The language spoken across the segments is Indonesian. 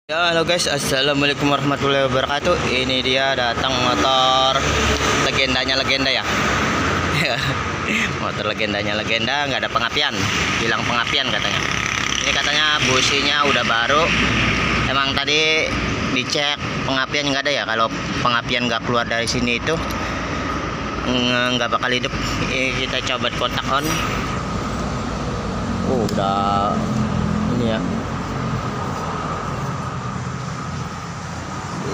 Ya, halo guys, assalamualaikum warahmatullahi wabarakatuh. Ini dia datang motor legendanya legenda ya. Motor legendanya legenda, nggak ada pengapian, hilang pengapian katanya. Ini katanya businya udah baru. Emang tadi dicek pengapian nggak ada ya. Kalau pengapian nggak keluar dari sini itu nggak bakal hidup. Ini kita coba kontak on. Udah ini ya.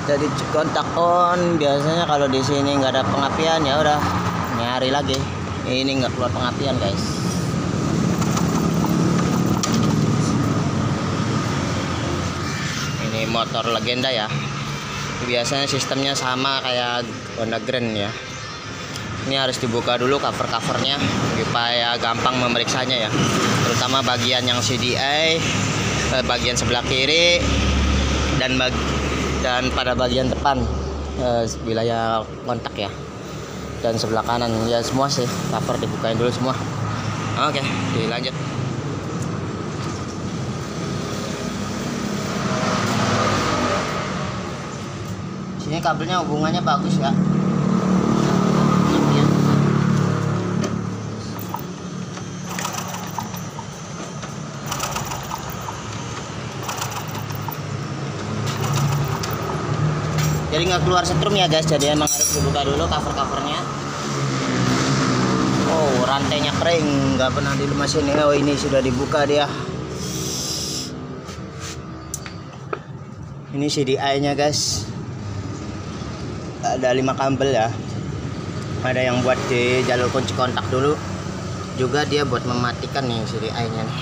Kita di kontak on, biasanya kalau di sini nggak ada pengapian ya udah nyari lagi. Ini nggak keluar pengapian guys. Ini motor legenda ya. Biasanya sistemnya sama kayak Honda Grand ya. Ini harus dibuka dulu cover-covernya supaya gampang memeriksanya ya. Terutama bagian yang CDI, bagian sebelah kiri dan pada bagian depan wilayah kontak ya, dan sebelah kanan ya, semua sih cover dibukain dulu semua. Oke, dilanjut. Sini kabelnya hubungannya bagus ya. Jadi nggak keluar setrum ya guys, jadi emang harus dibuka dulu cover-covernya. Oh, rantainya kering, nggak pernah dilemesin ya. Oh, ini sudah dibuka dia. Ini CDI nya guys, ada 5 kabel ya. Ada yang buat di jalur kunci kontak dulu, juga dia buat mematikan nih CDI nya nih.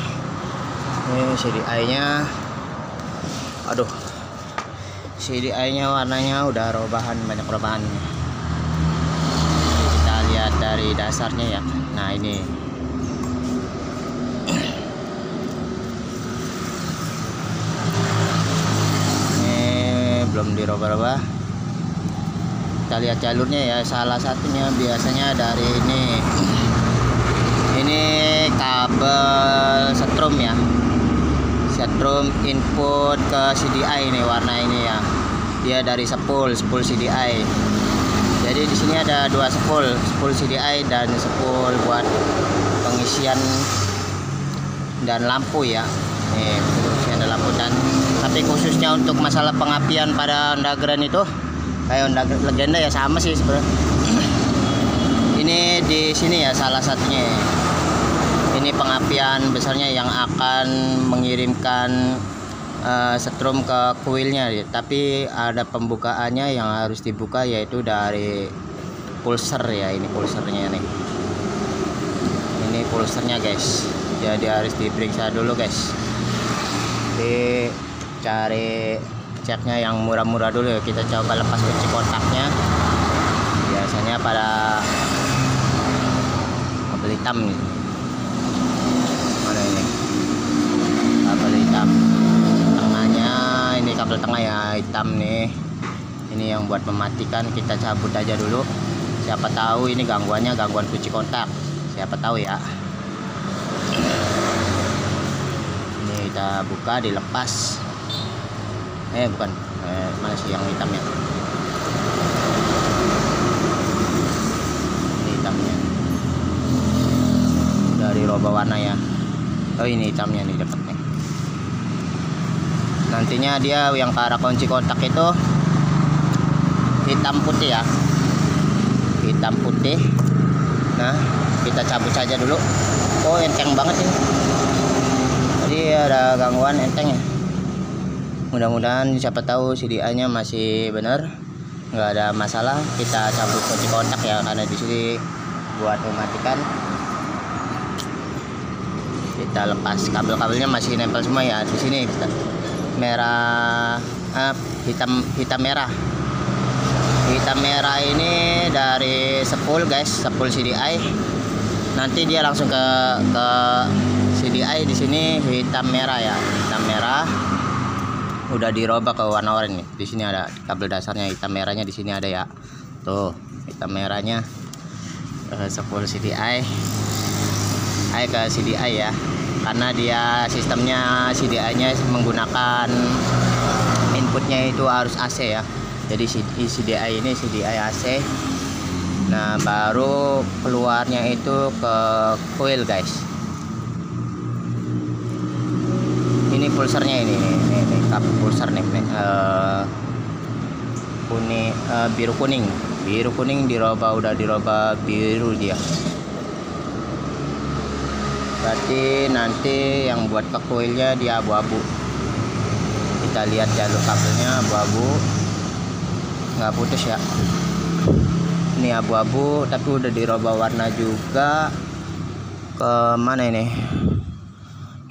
Ini CDI nya, aduh, CDI nya warnanya udah banyak perubahannya. Kita lihat dari dasarnya ya. Nah ini belum dirubah-rubah. Kita lihat jalurnya ya, salah satunya biasanya dari ini kabel setrum ya, setrum input ke CDI ini, warna ini ya, dia dari spool CDI. Jadi di sini ada 2 spool CDI dan spool buat pengisian dan lampu ya. Nih, pengisian dan lampu, dan tapi khususnya untuk masalah pengapian pada Honda Grand itu, kayak Honda Legenda ya sama sih sebenarnya. Ini di sini ya salah satunya. Ini pengapian besarnya yang akan mengirimkan setrum ke kuilnya, tapi ada pembukaannya yang harus dibuka, yaitu dari pulser ya. Ini pulsernya nih, ini pulsernya guys, jadi harus diperiksa dulu guys. Cari ceknya yang murah-murah dulu ya. Kita coba lepas kunci kontaknya, biasanya pada kabel hitam nih. Mana ini kabel hitam tengahnya, ini kabel tengah ya hitam nih. Ini yang buat mematikan, kita cabut aja dulu. Siapa tahu ini gangguan kunci kontak, siapa tahu ya. Ini kita buka, dilepas. Bukan, mana sih yang hitamnya? Ini hitamnya, dari roba warna ya. Oh, ini hitamnya nih dekat nih. Nantinya dia yang ke arah kunci kontak itu hitam putih ya, hitam putih. Nah, kita cabut saja dulu. Oh, enteng banget ini. Tadi ada gangguan enteng ya. Mudah-mudahan siapa tahu CDI nya masih benar, nggak ada masalah. Kita cabut kunci kontak ya, karena di sini buat mematikan. Kita lepas kabel-kabelnya, masih nempel semua ya di sini. Merah, hitam merah ini dari spool guys, spool CDI. Nanti dia langsung ke CDI. Di sini hitam merah ya, hitam merah. Udah dirubah ke warna oranye nih. Di sini ada kabel dasarnya, hitam merahnya di sini ada ya. Tuh, hitam merahnya spool CDI. Ke CDI ya. Karena dia sistemnya CDI nya menggunakan inputnya itu harus AC ya. Jadi CDI ini CDI AC. Nah baru keluarnya itu ke coil guys. Ini pulsernya ini kap pulser nih, kuning, biru kuning dirubah, udah dirubah biru dia. Berarti nanti yang buat ke coilnya dia abu-abu. Kita lihat jalur kabelnya abu-abu, nggak putus ya. Ini abu-abu tapi udah dirubah warna juga ke mana ini,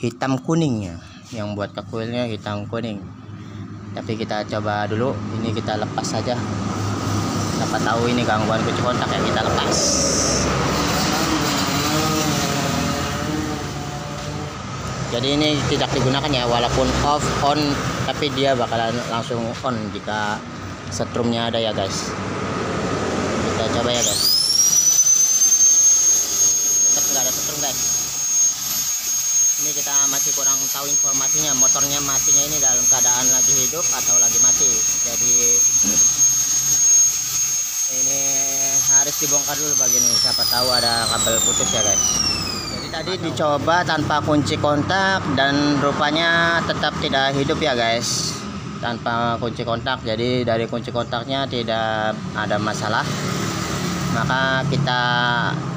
hitam kuningnya. Yang buat ke coilnya hitam kuning. Tapi kita coba dulu, ini kita lepas saja. Siapa tahu ini gangguan kunci kontak ya, kita lepas. Jadi ini tidak digunakan ya, walaupun off on tapi dia bakalan langsung on jika setrumnya ada ya guys. Kita coba ya guys. Tetap nggak ada setrum guys. Ini kita masih kurang tahu informasinya, motornya matinya ini dalam keadaan lagi hidup atau lagi mati. Jadi ini harus dibongkar dulu bagian ini, siapa tahu ada kabel putus ya guys. Jadi tadi dicoba tanpa kunci kontak dan rupanya tetap tidak hidup ya guys, tanpa kunci kontak. Jadi dari kunci kontaknya tidak ada masalah. Maka kita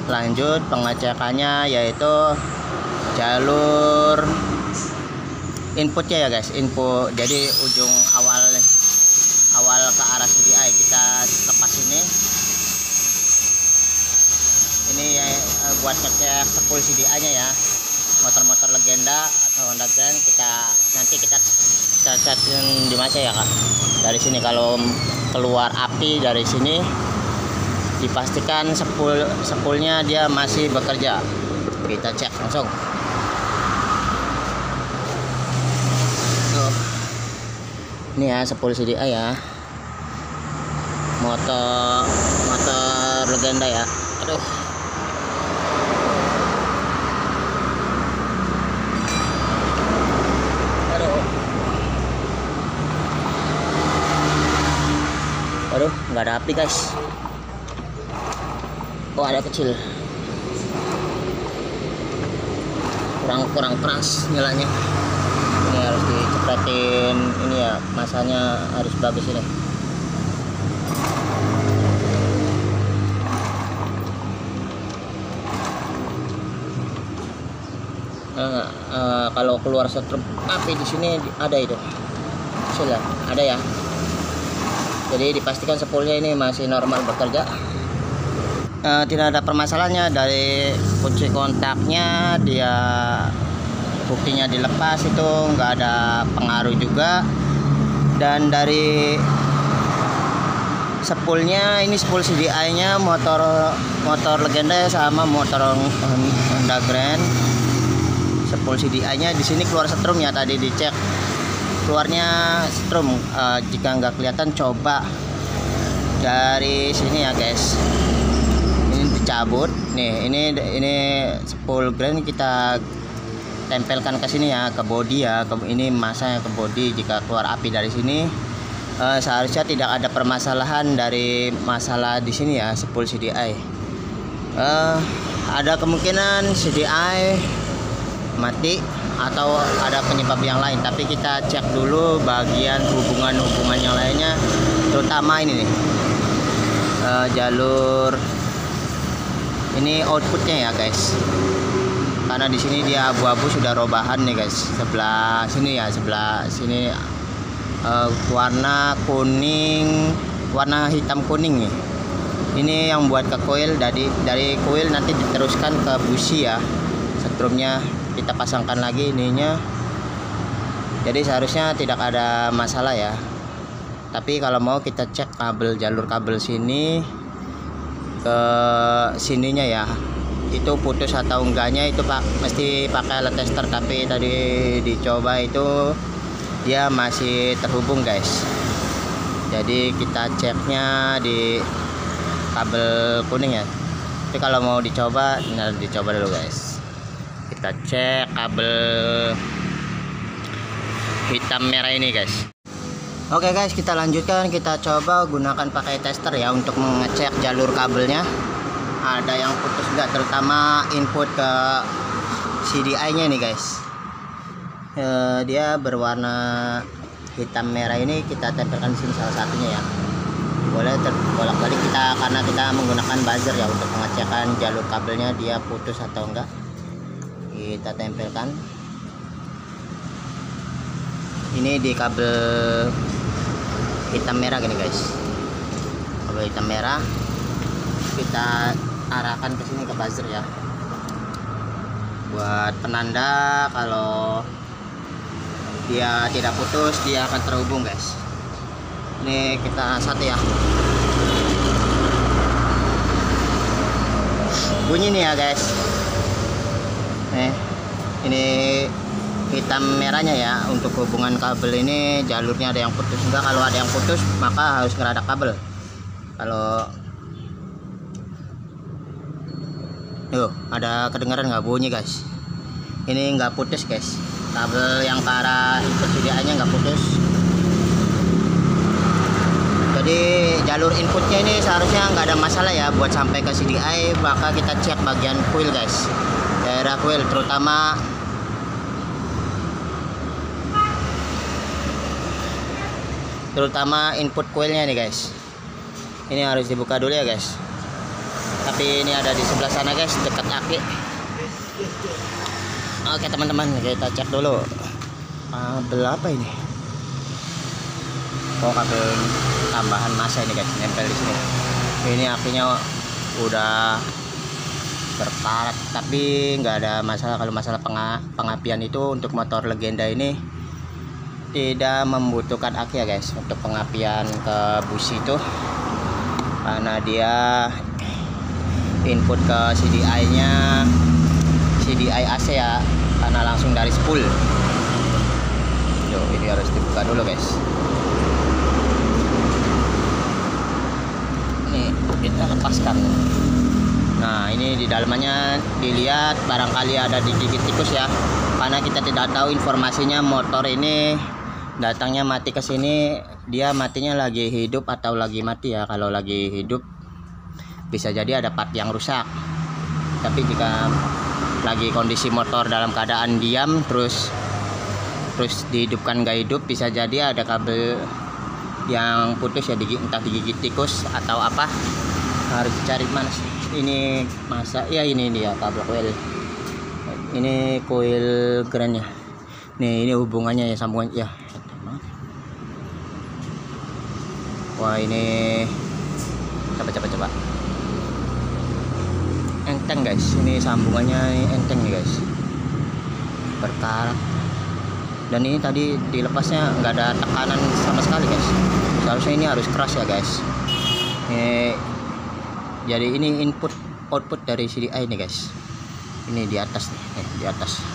lanjut pengecekannya, yaitu jalur inputnya ya guys, input. Jadi ujung awal ke arah CDI kita lepas ini ya, buat ngecek sepul CDI nya ya, motor-motor legenda atau Honda Grand. Nanti kita cacatin di masa ya kak. Dari sini kalau keluar api dari sini dipastikan sepulnya dia masih bekerja. Kita cek langsung. Ini ya sepul CDI ya, motor legenda ya. Aduh, nggak ada api guys. Oh ada kecil, kurang keras nyalanya. Ini harus dicepretin ini ya, masanya harus bagus ini. Kalau keluar setrum api di sini ada itu, sudah ada ya. Jadi dipastikan sepulnya ini masih normal bekerja. Tidak ada permasalahannya. Dari kunci kontaknya dia buktinya dilepas, itu nggak ada pengaruh juga. Dan dari sepulnya, ini sepul CDI nya motor legenda sama motor Honda Grand. Sepul CDI nya di sini keluar setrum ya, tadi dicek keluarnya setrum. Jika nggak kelihatan coba dari sini ya guys, ini dicabut nih. Ini sepul Grand kita tempelkan ke sini ya, ke bodi ya, ini masanya ke bodi. Jika keluar api dari sini seharusnya tidak ada permasalahan dari masalah di sini ya, sepul CDI. Ada kemungkinan CDI mati atau ada penyebab yang lain, tapi kita cek dulu bagian hubungan yang lainnya, terutama ini nih, jalur ini outputnya ya guys. Karena di sini dia abu-abu, sudah robahan nih guys. Sebelah sini ya, sebelah sini warna kuning, warna hitam kuning nih. Ini yang buat ke coil. Dari coil nanti diteruskan ke busi ya, setrumnya kita pasangkan lagi ininya. Jadi seharusnya tidak ada masalah ya. Tapi kalau mau kita cek jalur kabel sini ke sininya ya, itu putus atau enggaknya itu mesti pakai alat tester. Tapi tadi dicoba itu dia masih terhubung guys. Jadi kita ceknya di kabel kuning ya. Tapi kalau mau dicoba dulu guys. Kita cek kabel hitam merah ini guys. Oke guys, kita lanjutkan. Kita coba gunakan pakai tester ya untuk mengecek jalur kabelnya. Ada yang putus enggak, terutama input ke CDI nya nih guys. Dia berwarna hitam merah ini, kita tempelkan sini salah satunya ya. Boleh bolak-balik kita, karena kita menggunakan buzzer ya untuk pengecekan jalur kabelnya dia putus atau enggak. Kita tempelkan. Ini di kabel hitam merah gini guys, kabel hitam merah kita arahkan ke sini ke buzzer ya, buat penanda kalau dia tidak putus, dia akan terhubung guys. Ini kita satu ya, bunyi nih ya guys. Ini hitam merahnya ya, untuk hubungan kabel ini jalurnya ada yang putus enggak. Kalau ada yang putus maka harus ngeradak kabel. Kalau ada kedengaran nggak bunyi guys, ini nggak putus guys, kabel yang ke arah input CDI nya nggak putus. Jadi jalur inputnya ini seharusnya nggak ada masalah ya buat sampai ke CDI. Maka kita cek bagian coil guys, daerah coil terutama input coilnya nih guys. Ini harus dibuka dulu ya guys, tapi ini ada di sebelah sana guys, dekat aki. Oke teman-teman, kita cek dulu kabel apa ini. Oh, kabel tambahan masa ini guys, nempel di sini. Ini akinya udah berkarat, tapi nggak ada masalah. Kalau masalah pengapian itu untuk motor legenda ini tidak membutuhkan aki ya guys untuk pengapian ke busi itu, karena dia input ke CDI nya CDI AC ya, karena langsung dari spool. Ini harus dibuka dulu guys. Ini kita lepaskan. Nah, ini di dalamnya dilihat barangkali ada digigit tikus ya, karena kita tidak tahu informasinya motor ini datangnya mati ke sini, dia matinya lagi hidup atau lagi mati ya. Kalau lagi hidup bisa jadi ada part yang rusak, tapi jika lagi kondisi motor dalam keadaan diam terus dihidupkan nggak hidup, bisa jadi ada kabel yang putus ya, entah digigit tikus atau apa. Harus cari mana sih ini masa ya, ini dia kabel coil. Ini coil kerannya nih, ini hubungannya ya, sambungan ya. Wah, ini coba enteng guys, ini sambungannya ini enteng nih guys, berkarat. Dan ini tadi dilepasnya nggak ada tekanan sama sekali guys, seharusnya ini harus keras ya guys. Jadi ini input output dari CDI nih guys, ini di atas nih, di atas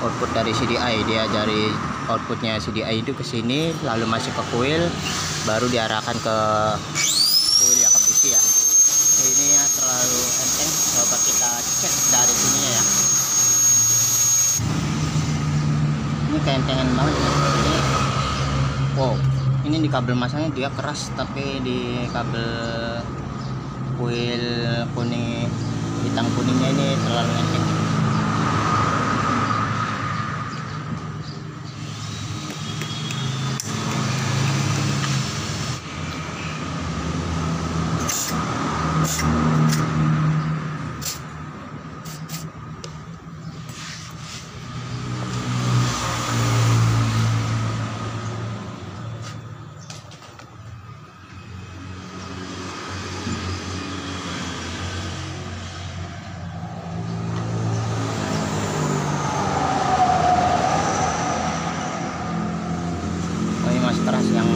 output dari CDI. Dia dari outputnya CDI itu ke sini, lalu masuk ke coil, baru diarahkan ke coil ya, ke busi ya. Ini ya terlalu enteng, coba kita cek dari sini ya. Ini keentengan banget ya. Ini, wow, ini di kabel masanya dia keras, tapi di kabel coil kuning, hitam kuningnya ini terlalu enteng. Masih keras, yang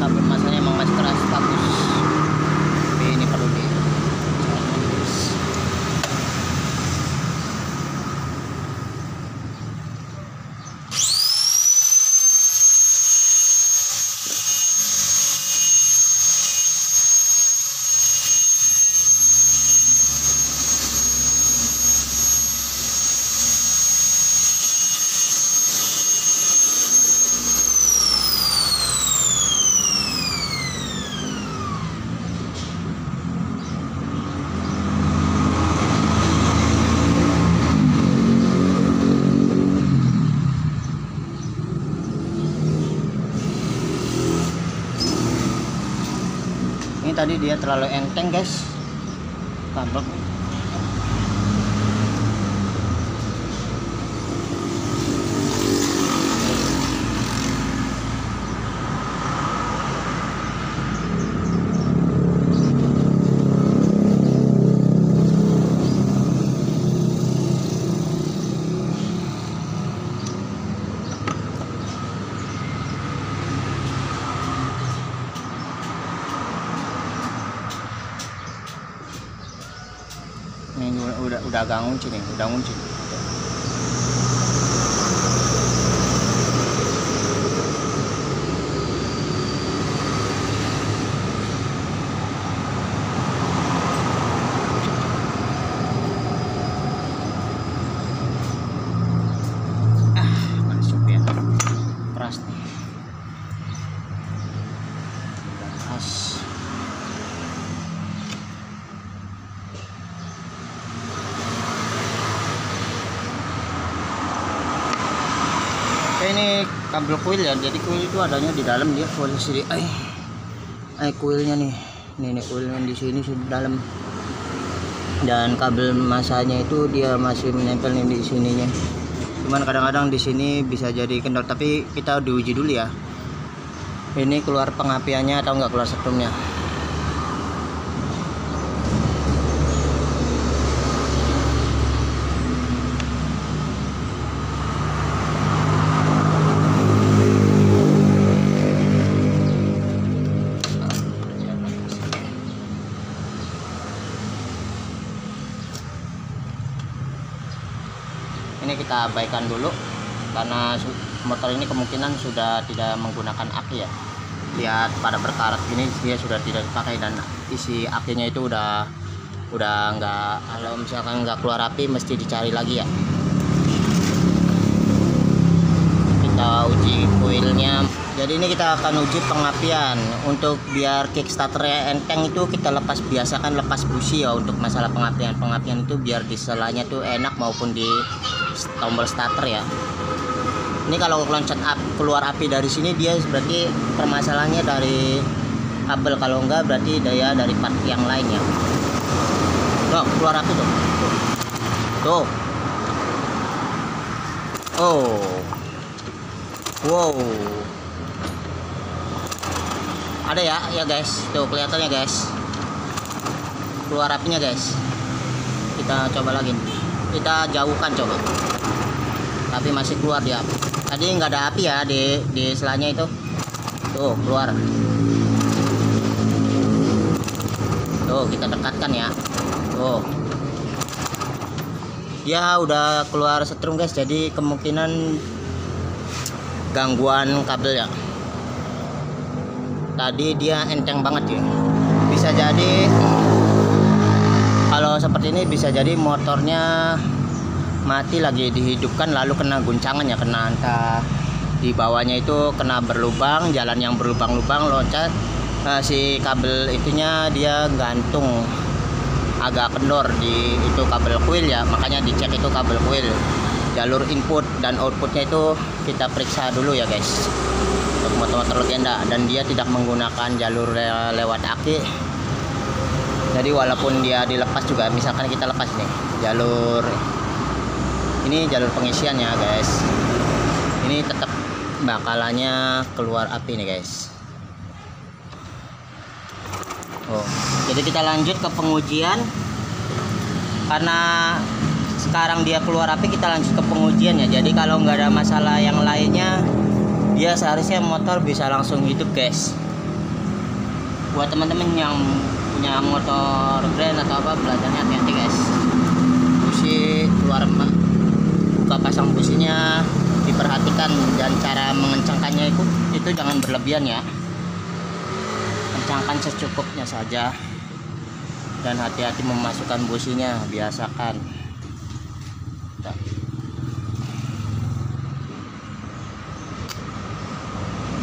kabel masanya emang masih keras, bagus, tapi ini perlu di tadi dia terlalu enteng guys kabel. Ini udah agak ngunci nih, udah ngunci. Masuk ya, keras nih. Keras. Ini kabel kuil ya, jadi kuil itu adanya di dalam dia posisi kuilnya nih kuilnya di sini dalam, dan kabel masanya itu dia masih menempel nih di sininya. Cuman kadang-kadang di sini bisa jadi kendor, tapi kita diuji dulu ya. Ini keluar pengapiannya atau enggak keluar setrumnya. Ini kita abaikan dulu karena motor ini kemungkinan sudah tidak menggunakan aki ya. Lihat pada berkarat gini dia sudah tidak dipakai, dan isi akinya itu udah nggak, kalau misalkan nggak keluar api mesti dicari lagi ya. Kita uji kuilnya. Jadi ini kita akan uji pengapian. Untuk biar kickstarternya enteng itu kita biasakan lepas busi ya. Untuk masalah pengapian itu biar di selanya tuh enak maupun di tombol starter ya. Ini kalau loncat keluar api dari sini dia berarti permasalahannya dari kabel, kalau enggak berarti daya dari part yang lainnya. Tuh keluar api tuh. Tuh. Oh. Wow. Ada ya guys. Tuh kelihatannya guys. Keluar apinya guys. Kita coba lagi. Kita jauhkan coba. Tapi masih keluar dia. Tadi nggak ada api ya di selanya itu. Tuh keluar. Tuh kita dekatkan ya. Tuh. Dia udah keluar setrum guys. Jadi kemungkinan gangguan kabel ya. Tadi dia enteng banget ya. Bisa jadi kalau seperti ini bisa jadi motornya mati lagi dihidupkan lalu kena guncangan ya, kena entah di bawahnya itu kena berlubang, jalan yang berlubang-lubang loncat, si kabel itunya dia gantung agak kendor di itu kabel kuil ya, makanya dicek itu kabel kuil. Jalur input dan outputnya itu kita periksa dulu ya guys untuk motor-motor legenda, dan dia tidak menggunakan jalur lewat aki. Jadi walaupun dia dilepas juga, misalkan kita lepas nih jalur ini, jalur pengisiannya guys, ini tetap bakalannya keluar api nih guys. Oh, jadi kita lanjut ke pengujian. Karena sekarang dia keluar api, kita lanjut ke pengujian ya. Jadi kalau nggak ada masalah yang lainnya, dia seharusnya motor bisa langsung hidup guys. Buat teman-teman yang punya motor grand atau apa, belajarnya hati-hati guys. Busi keluar, buka pasang businya diperhatikan, dan cara mengencangkannya itu jangan berlebihan ya. Kencangkan secukupnya saja, dan hati-hati memasukkan businya, biasakan.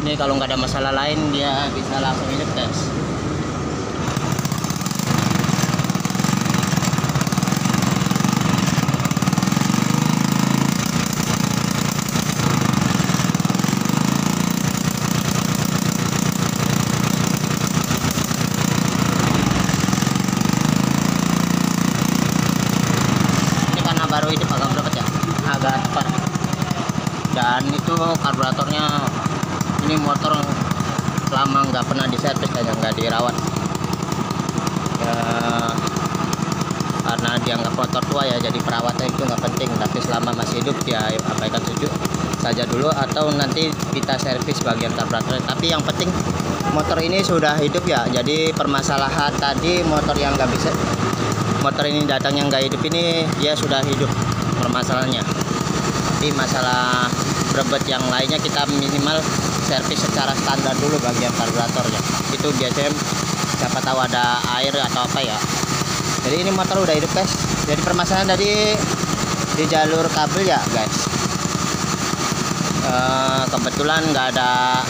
Ini kalau nggak ada masalah lain dia bisa langsung hidup guys. lama nggak pernah diservis, kayak nggak dirawat ya, karena dianggap motor tua ya, jadi perawatan itu nggak penting. Tapi selama masih hidup ya abaikan saja dulu, atau nanti kita servis bagian karburator. Tapi yang penting motor ini sudah hidup ya. Jadi permasalahan tadi motor yang nggak bisa, motor ini datang yang nggak hidup ini dia sudah hidup permasalahannya. Tapi masalah berebet yang lainnya kita minimal servis secara standar dulu bagian karburatornya. Itu biasanya siapa tahu ada air atau apa ya. Jadi ini motor udah hidup guys. Jadi permasalahan tadi di jalur kabel ya guys. Kebetulan nggak ada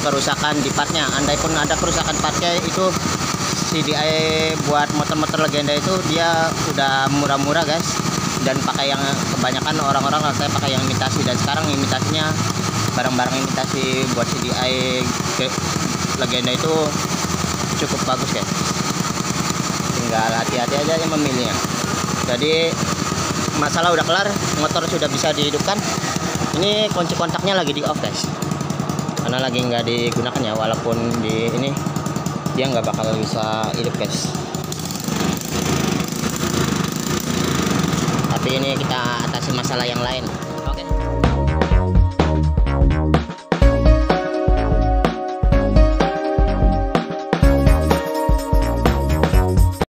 kerusakan di partnya. Andai pun ada kerusakan partnya, itu CDI buat motor-motor legenda itu dia udah murah-murah guys, dan pakai yang kebanyakan orang-orang katanya pakai yang imitasi, dan sekarang imitasinya barang-barang imitasi buat CDI legenda itu cukup bagus guys. Tinggal hati-hati aja yang memilihnya. Jadi masalah udah kelar, motor sudah bisa dihidupkan. Ini kunci kontaknya lagi di off guys, karena lagi nggak digunakan ya. Walaupun di ini dia nggak bakal bisa hidup guys. Tapi ini kita atasi masalah yang lain.